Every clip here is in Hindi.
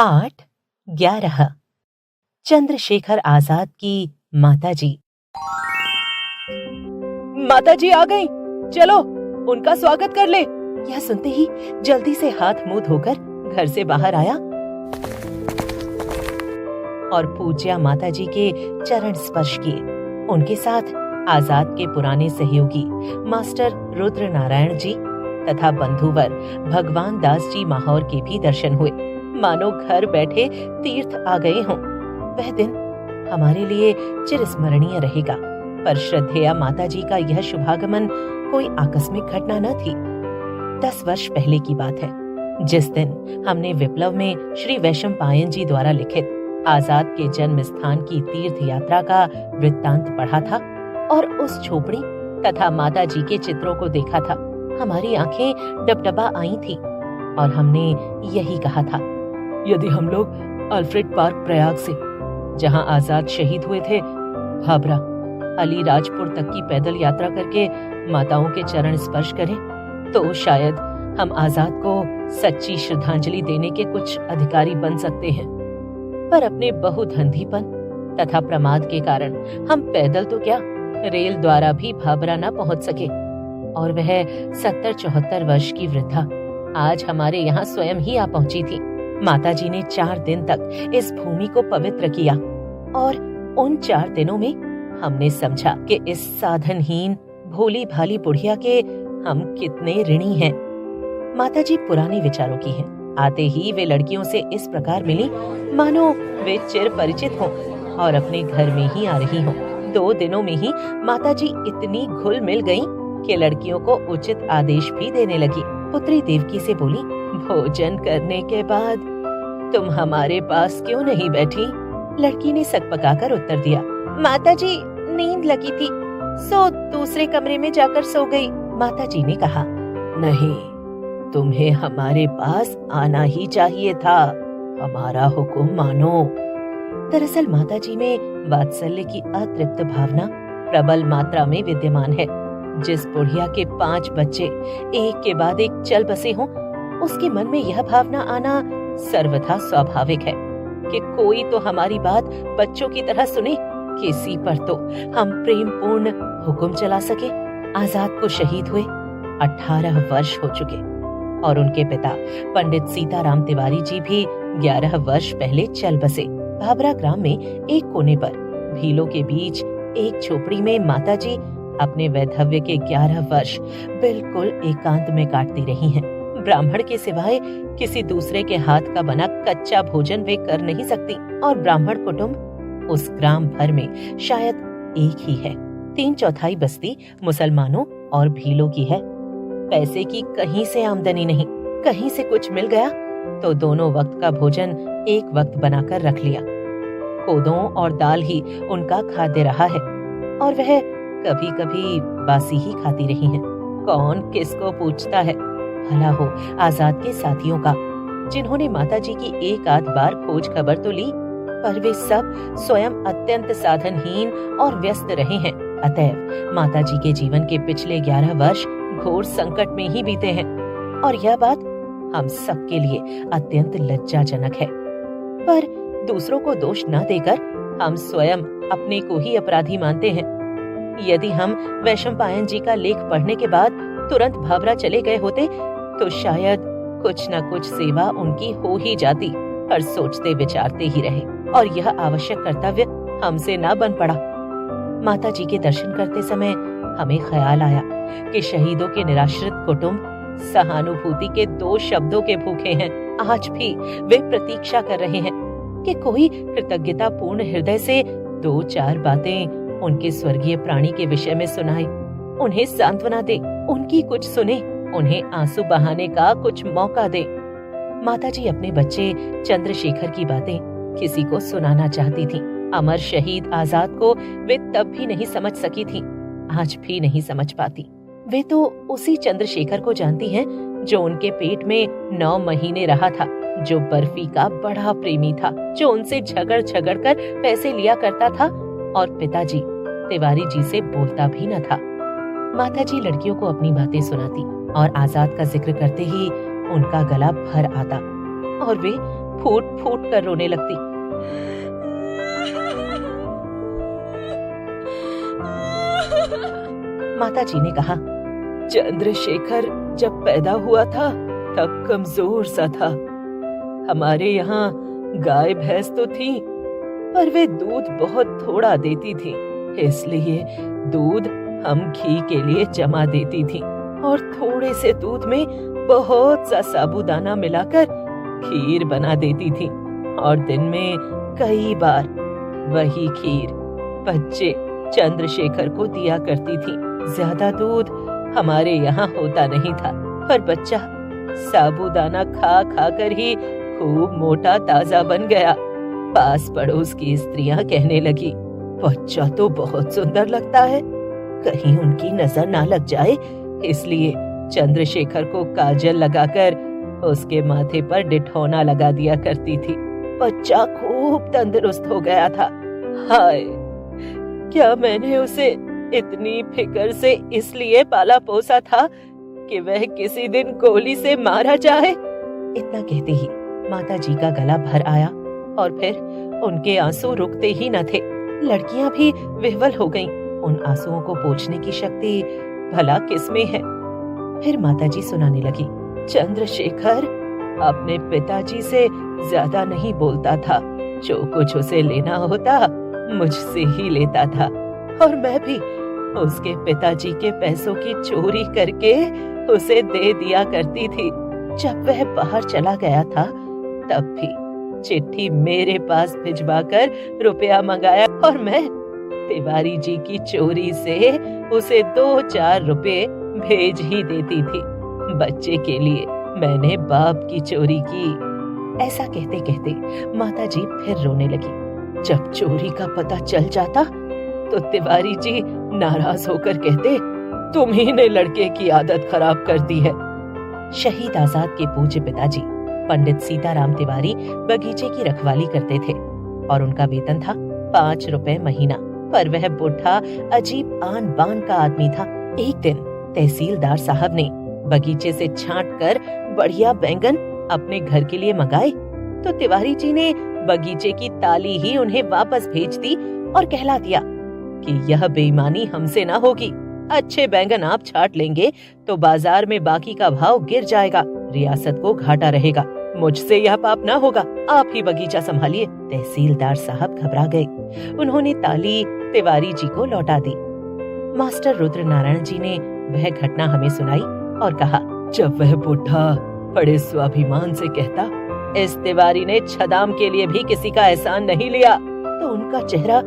पाठ 11 चंद्रशेखर आजाद की माताजी। माताजी आ गईं, चलो उनका स्वागत कर ले। यह सुनते ही जल्दी से हाथ मुंह धोकर घर से बाहर आया और पूज्या माताजी के चरण स्पर्श किए। उनके साथ आजाद के पुराने सहयोगी मास्टर रुद्र नारायण जी तथा बंधुवर भगवान दास जी माहौर के भी दर्शन हुए। मानो घर बैठे तीर्थ आ गए हों। वह दिन हमारे लिए चिरस्मरणीय रहेगा। पर श्रद्धेया माताजी का यह शुभागमन कोई आकस्मिक घटना न थी। 10 वर्ष पहले की बात है, जिस दिन हमने विप्लव में श्री वैशंपायन जी द्वारा लिखित आजाद के जन्म स्थान की तीर्थ यात्रा का वृत्तांत पढ़ा था और उस झोपड़ी तथा माताजी के चित्रों को देखा था। हमारी आंखें डबडबा आई थी और हमने यही कहा था, यदि हम लोग अल्फ्रेड पार्क प्रयाग से, जहां आजाद शहीद हुए थे, भाबरा अलीराजपुर तक की पैदल यात्रा करके माताओं के चरण स्पर्श करें, तो शायद हम आजाद को सच्ची श्रद्धांजलि देने के कुछ अधिकारी बन सकते हैं। पर अपने बहुधंधीपन तथा प्रमाद के कारण हम पैदल तो क्या, रेल द्वारा भी भाबरा न पहुंच सके। और वह 70-74 वर्ष की वृद्धा आज हमारे यहाँ स्वयं ही आ पहुंची थी। माताजी ने 4 दिन तक इस भूमि को पवित्र किया और उन 4 दिनों में हमने समझा कि इस साधनहीन भोली भाली बुढ़िया के हम कितने ऋणी हैं। माताजी पुराने विचारों की हैं। आते ही वे लड़कियों से इस प्रकार मिली मानो वे चिर परिचित हों और अपने घर में ही आ रही हों। 2 दिनों में ही माताजी इतनी घुल मिल गईं कि लड़कियों को उचित आदेश भी देने लगी। पुत्री देवकी से बोली, भोजन करने के बाद तुम हमारे पास क्यों नहीं बैठी? लड़की ने सकपकाकर उत्तर दिया, माताजी नींद लगी थी, सो दूसरे कमरे में जाकर सो गई। माताजी ने कहा, नहीं, तुम्हें हमारे पास आना ही चाहिए था, हमारा हुक्म मानो। दरअसल माताजी में वात्सल्य की अतृप्त भावना प्रबल मात्रा में विद्यमान है। जिस बुढ़िया के 5 बच्चे एक के बाद एक चल बसे हों, उसके मन में यह भावना आना सर्वथा स्वाभाविक है कि कोई तो हमारी बात बच्चों की तरह सुने, किसी पर तो हम प्रेम पूर्ण हुक्म चला सके। आजाद को शहीद हुए 18 वर्ष हो चुके और उनके पिता पंडित सीताराम तिवारी जी भी 11 वर्ष पहले चल बसे। भाबरा ग्राम में एक कोने पर भीलों के बीच एक झोपड़ी में माताजी अपने वैधव्य के 11 वर्ष बिल्कुल एकांत में काटती रही हैं। ब्राह्मण के सिवाय किसी दूसरे के हाथ का बना कच्चा भोजन वे कर नहीं सकती और ब्राह्मण कुटुंब उस ग्राम भर में शायद एक ही है। 3/4 बस्ती मुसलमानों और भीलों की है। पैसे की कहीं से आमदनी नहीं। कहीं से कुछ मिल गया तो दोनों वक्त का भोजन एक वक्त बनाकर रख लिया। कोदों और दाल ही उनका खाद्य रहा है और वह कभी कभी बासी ही खाती रही हैं। कौन किसको पूछता है? भला हो आजाद के साथियों का, जिन्होंने माताजी की एक आध बार खोज खबर तो ली, पर वे सब स्वयं अत्यंत साधनहीन और व्यस्त रहे हैं। अतएव माताजी के जीवन के पिछले 11 वर्ष घोर संकट में ही बीते हैं और यह बात हम सबके लिए अत्यंत लज्जाजनक है। पर दूसरों को दोष न देकर हम स्वयं अपने को ही अपराधी मानते हैं। यदि हम वैशंपायन जी का लेख पढ़ने के बाद तुरंत भाबरा चले गए होते तो शायद कुछ न कुछ सेवा उनकी हो ही जाती, पर सोचते विचारते ही रहे और यह आवश्यक कर्तव्य हमसे न बन पड़ा। माताजी के दर्शन करते समय हमें ख्याल आया कि शहीदों के निराश्रित कुटुंब सहानुभूति के 2 शब्दों के भूखे हैं। आज भी वे प्रतीक्षा कर रहे हैं कि कोई कृतज्ञता पूर्ण हृदय से 2-4 बातें उनके स्वर्गीय प्राणी के विषय में सुनाए, उन्हें सांत्वना दे, उनकी कुछ सुने, उन्हें आंसू बहाने का कुछ मौका दे। माताजी अपने बच्चे चंद्रशेखर की बातें किसी को सुनाना चाहती थीं। अमर शहीद आजाद को वे तब भी नहीं समझ सकी थीं, आज भी नहीं समझ पाती। वे तो उसी चंद्रशेखर को जानती हैं जो उनके पेट में 9 महीने रहा था, जो बर्फी का बड़ा प्रेमी था, जो उनसे झगड़ झगड़ कर पैसे लिया करता था और पिताजी तिवारी जी से बोलता भी न था। माताजी लड़कियों को अपनी बातें सुनाती और आजाद का जिक्र करते ही उनका गला भर आता और वे फूट फूट कर रोने लगती। माताजी ने कहा, चंद्रशेखर जब पैदा हुआ था तब कमजोर सा था। हमारे यहाँ गाय भैंस तो थी, पर वे दूध बहुत थोड़ा देती थी, इसलिए दूध हम घी के लिए जमा देती थी और थोड़े से दूध में बहुत सा साबूदाना मिलाकर खीर बना देती थी और दिन में कई बार वही खीर बच्चे चंद्रशेखर को दिया करती थी। ज्यादा दूध हमारे यहाँ होता नहीं था, पर बच्चा साबूदाना खा खा कर ही खूब मोटा ताजा बन गया। पास पड़ोस की स्त्रियां कहने लगी, बच्चा तो बहुत सुंदर लगता है, कहीं उनकी नजर ना लग जाए, इसलिए चंद्रशेखर को काजल लगाकर उसके माथे पर डिठौना लगा दिया करती थी। बच्चा खूब तंदुरुस्त हो गया था। हाय, क्या मैंने उसे इतनी फिक्र से इसलिए पाला पोसा था कि वह किसी दिन गोली से मारा जाए। इतना कहते ही माताजी का गला भर आया और फिर उनके आंसू रुकते ही न थे। लड़कियां भी विह्वल हो गईं। उन आंसुओं को पोंछने की शक्ति भला किसमें है। फिर माताजी सुनाने लगी, चंद्रशेखर अपने पिताजी से ज्यादा नहीं बोलता था, जो कुछ उसे लेना होता मुझसे ही लेता था और मैं भी उसके पिताजी के पैसों की चोरी करके उसे दे दिया करती थी। जब वह बाहर चला गया था तब भी चिट्ठी मेरे पास भिजवाकर रुपया मंगाया और मैं तिवारी जी की चोरी से उसे 2-4 रुपए भेज ही देती थी। बच्चे के लिए मैंने बाप की चोरी की। ऐसा कहते कहते माताजी फिर रोने लगी। जब चोरी का पता चल जाता तो तिवारी जी नाराज होकर कहते, तुम्ही ने लड़के की आदत खराब कर दी है। शहीद आजाद के पूज्य पिताजी पंडित सीताराम तिवारी बगीचे की रखवाली करते थे और उनका वेतन था 5 रुपए महीना। पर वह बुढ़ा अजीब आन बान का आदमी था। एक दिन तहसीलदार साहब ने बगीचे से छांट कर बढ़िया बैंगन अपने घर के लिए मंगाए तो तिवारी जी ने बगीचे की ताली ही उन्हें वापस भेज दी और कहला दिया कि यह बेईमानी हमसे ना होगी। अच्छे बैंगन आप छाट लेंगे तो बाजार में बाकी का भाव गिर जाएगा, रियासत को घाटा रहेगा। मुझसे यह पाप ना होगा, आप ही बगीचा संभालिए। तहसीलदार साहब घबरा गए। उन्होंने ताली तिवारी जी को लौटा दी। मास्टर रुद्र नारायण जी ने वह घटना हमें सुनाई और कहा, जब वह बुढ़ा बड़े स्वाभिमान से कहता, इस तिवारी ने छदाम के लिए भी किसी का एहसान नहीं लिया, तो उनका चेहरा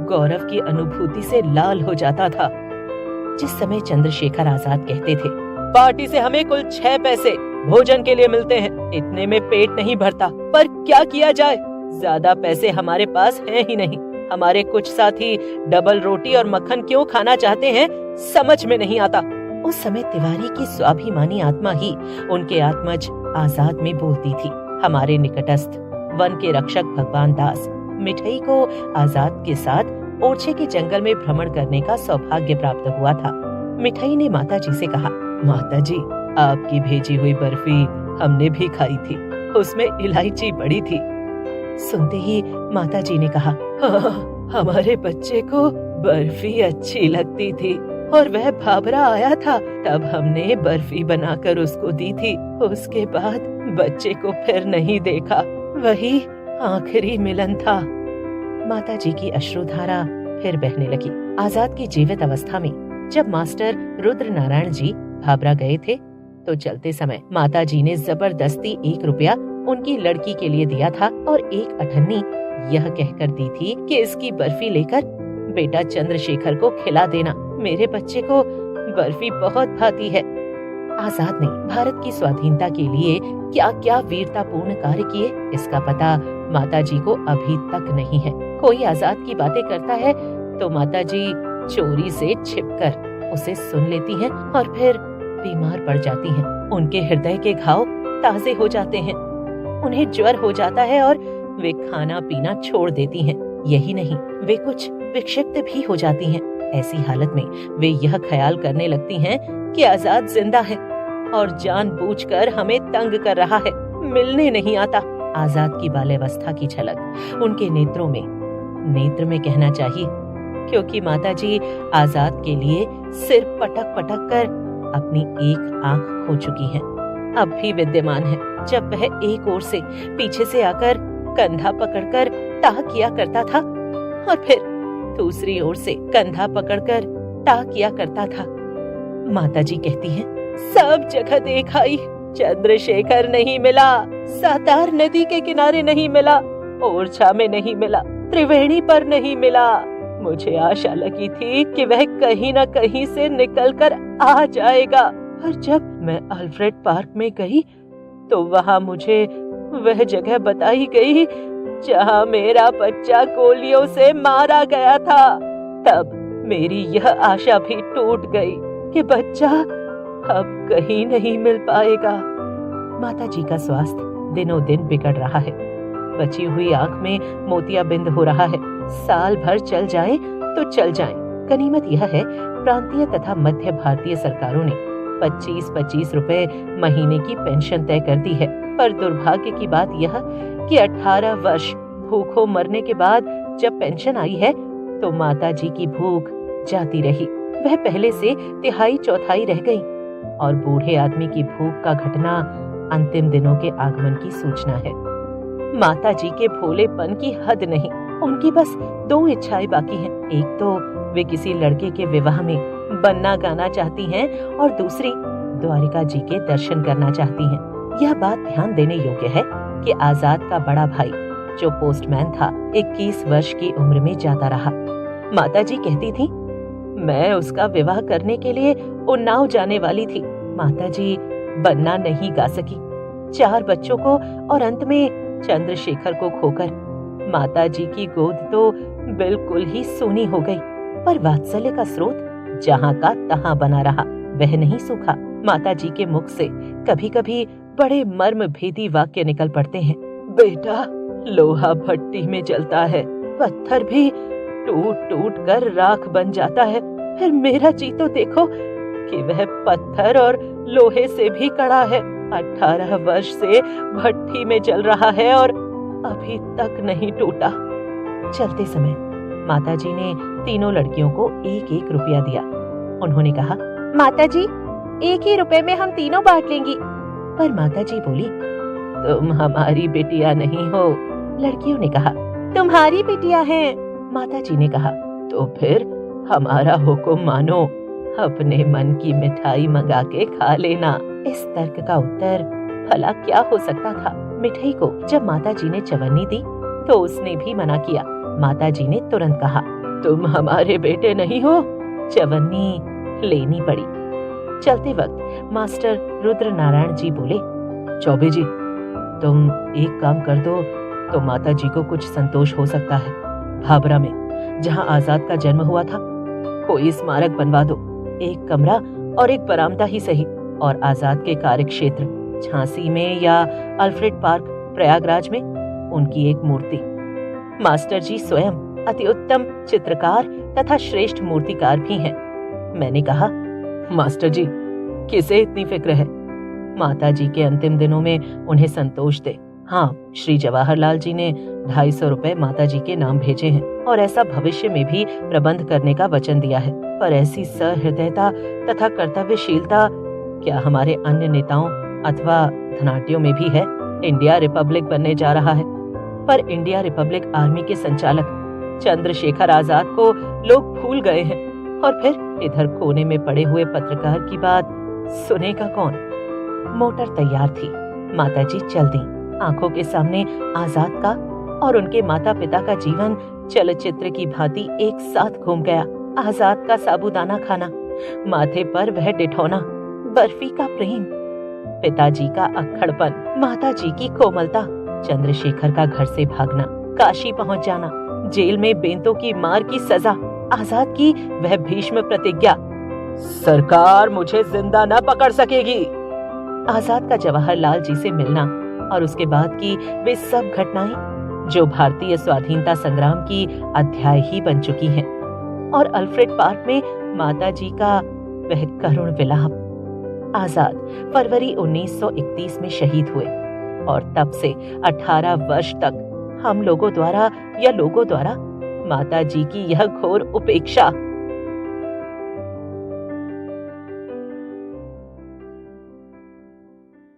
गौरव की अनुभूति से लाल हो जाता था। जिस समय चंद्रशेखर आजाद कहते थे, पार्टी से हमें कुल 6 पैसे भोजन के लिए मिलते हैं, इतने में पेट नहीं भरता, पर क्या किया जाए, ज्यादा पैसे हमारे पास हैं ही नहीं। हमारे कुछ साथी डबल रोटी और मक्खन क्यों खाना चाहते हैं, समझ में नहीं आता। उस समय तिवारी की स्वाभिमानी आत्मा ही उनके आत्मज आजाद में बोलती थी। हमारे निकटस्थ वन के रक्षक भगवान दास मिठाई को आजाद के साथ ओरछे के जंगल में भ्रमण करने का सौभाग्य प्राप्त हुआ था। मिठाई ने माताजी से कहा, माताजी, आपकी भेजी हुई बर्फी हमने भी खाई थी, उसमें इलायची पड़ी थी। सुनते ही माताजी ने कहा, हमारे बच्चे को बर्फी अच्छी लगती थी और वह भाभरा आया था, तब हमने बर्फी बनाकर उसको दी थी। उसके बाद बच्चे को फिर नहीं देखा, वही आखिरी मिलन था। माताजी की अश्रुधारा फिर बहने लगी। आजाद की जीवित अवस्था में जब मास्टर रुद्र नारायण जी भाभरा गए थे तो चलते समय माताजी ने जबरदस्ती 1 रुपया उनकी लड़की के लिए दिया था और एक अठन्नी यह कहकर दी थी कि इसकी बर्फी लेकर बेटा चंद्रशेखर को खिला देना, मेरे बच्चे को बर्फी बहुत भाती है। आजाद ने भारत की स्वाधीनता के लिए क्या क्या वीरतापूर्ण कार्य किए, इसका पता माताजी को अभी तक नहीं है। कोई आजाद की बातें करता है तो माताजी चोरी से छिपकर उसे सुन लेती हैं और फिर बीमार पड़ जाती हैं। उनके हृदय के घाव ताजे हो जाते हैं, उन्हें ज्वर हो जाता है और वे खाना पीना छोड़ देती हैं। यही नहीं, वे कुछ विक्षिप्त भी हो जाती हैं। ऐसी हालत में वे यह ख्याल करने लगती हैं कि आजाद जिंदा है और जानबूझकर हमें तंग कर रहा है, मिलने नहीं आता। आजाद की बाल्यावस्था की झलक उनके नेत्रों में, नेत्र में कहना चाहिए, क्योंकि माताजी आजाद के लिए सिर पटक पटक कर अपनी एक आंख खो चुकी हैं। अब भी विद्यमान है, जब वह एक ओर से पीछे से आकर कंधा पकड़कर टाह किया करता था और फिर दूसरी ओर से कंधा पकड़कर टाह किया करता था। माताजी कहती हैं, सब जगह देख आई, चंद्रशेखर नहीं मिला, सातार नदी के किनारे नहीं मिला, ओरछा में नहीं मिला, त्रिवेणी पर नहीं मिला। मुझे आशा लगी थी कि वह कहीं न कहीं से निकलकर आ जाएगा, पर जब मैं अल्फ्रेड पार्क में गई तो वहां मुझे वह जगह बताई गई जहां मेरा बच्चा गोलियों से मारा गया था। तब मेरी यह आशा भी टूट गई कि बच्चा अब कहीं नहीं मिल पाएगा। माताजी का स्वास्थ्य दिनों दिन बिगड़ रहा है। बची हुई आंख में मोतियाबिंद हो रहा है। साल भर चल जाए तो चल जाए। गनीमत यह है, प्रांतीय तथा मध्य भारतीय सरकारों ने 25-25 रुपए महीने की पेंशन तय कर दी है। पर दुर्भाग्य की बात यह कि 18 वर्ष भूखों मरने के बाद जब पेंशन आई है तो माताजी की भूख जाती रही। वह पहले से तिहाई चौथाई रह गई और बूढ़े आदमी की भूख का घटना अंतिम दिनों के आगमन की सूचना है। माताजी के भोलेपन की हद नहीं। उनकी बस 2 इच्छाएं बाकी हैं। एक तो वे किसी लड़के के विवाह में बनना गाना चाहती हैं और दूसरी द्वारिका जी के दर्शन करना चाहती हैं। यह बात ध्यान देने योग्य है कि आजाद का बड़ा भाई जो पोस्टमैन था 21 वर्ष की उम्र में जाता रहा। माताजी कहती थी, मैं उसका विवाह करने के लिए उन्नाव जाने वाली थी। माताजी बनना नहीं गा सकी। 4 बच्चों को और अंत में चंद्रशेखर को खोकर माताजी की गोद तो बिल्कुल ही सूनी हो गई। पर वात्सल्य का स्रोत जहाँ का तहाँ बना रहा, वह नहीं सूखा। माताजी के मुख से कभी कभी बड़े मर्म भेदी वाक्य निकल पड़ते हैं। बेटा, लोहा भट्टी में जलता है, पत्थर भी टूट टूट कर राख बन जाता है। फिर मेरा जी तो देखो कि वह पत्थर और लोहे से भी कड़ा है। 18 वर्ष से भट्टी में जल रहा है और अभी तक नहीं टूटा। चलते समय माताजी ने तीनों लड़कियों को 1-1 रुपया दिया। उन्होंने कहा, माताजी 1 ही रुपए में हम तीनों बांट लेंगी। पर माताजी बोली, तुम हमारी बिटिया नहीं हो। लड़कियों ने कहा, तुम्हारी बिटिया है। माताजी ने कहा, तो फिर हमारा हुक्म मानो, अपने मन की मिठाई मंगा के खा लेना। इस तर्क का उत्तर भला क्या हो सकता था। मिठाई को जब माताजी ने चवन्नी दी तो उसने भी मना किया। माताजी ने तुरंत कहा, तुम हमारे बेटे नहीं हो। चवन्नी लेनी पड़ी। चलते वक्त मास्टर रुद्र नारायण जी बोले, चौबे जी, तुम एक काम कर दो तो माताजी को कुछ संतोष हो सकता है। भाबरा में जहाँ आजाद का जन्म हुआ था कोई स्मारक बनवा दो। एक कमरा और एक बरामदा ही सही। और आजाद के कार्य क्षेत्र झांसी में या अल्फ्रेड पार्क प्रयागराज में उनकी एक मूर्ति। मास्टर जी स्वयं अति उत्तम चित्रकार तथा श्रेष्ठ मूर्तिकार भी हैं। मैंने कहा, मास्टर जी, किसे इतनी फिक्र है? माताजी के अंतिम दिनों में उन्हें संतोष दे। हाँ, श्री जवाहरलाल जी ने 250 रुपए माताजी के नाम भेजे हैं और ऐसा भविष्य में भी प्रबंध करने का वचन दिया है। पर ऐसी सहृदयता तथा कर्तव्यशीलता क्या हमारे अन्य नेताओं अथवा धनाढ्यों में भी है? इंडिया रिपब्लिक बनने जा रहा है, पर इंडिया रिपब्लिक आर्मी के संचालक चंद्रशेखर आजाद को लोग भूल गए हैं। और फिर इधर कोने में पड़े हुए पत्रकार की बात सुनेगा कौन? मोटर तैयार थी। माताजी चल दी। आंखों के सामने आजाद का और उनके माता पिता का जीवन चलचित्र की भांति एक साथ घूम गया। आजाद का साबूदाना खाना, माथे पर वह डिठौना, बर्फी का प्रेम, पिताजी का अक्खड़पन, माताजी की कोमलता, चंद्रशेखर का घर से भागना, काशी पहुंच जाना, जेल में बेंतों की मार की सजा, आजाद की वह भीष्म प्रतिज्ञा, सरकार मुझे जिंदा न पकड़ सकेगी। आजाद का जवाहरलाल जी से मिलना और उसके बाद की वे सब घटनाएं जो भारतीय स्वाधीनता संग्राम की अध्याय ही बन चुकी हैं। और अल्फ्रेड पार्क में माताजी का वह करुण विलाप। आजाद फरवरी 1931 में शहीद हुए। और तब से 18 वर्ष तक हम लोगों द्वारा माता जी की यह घोर उपेक्षा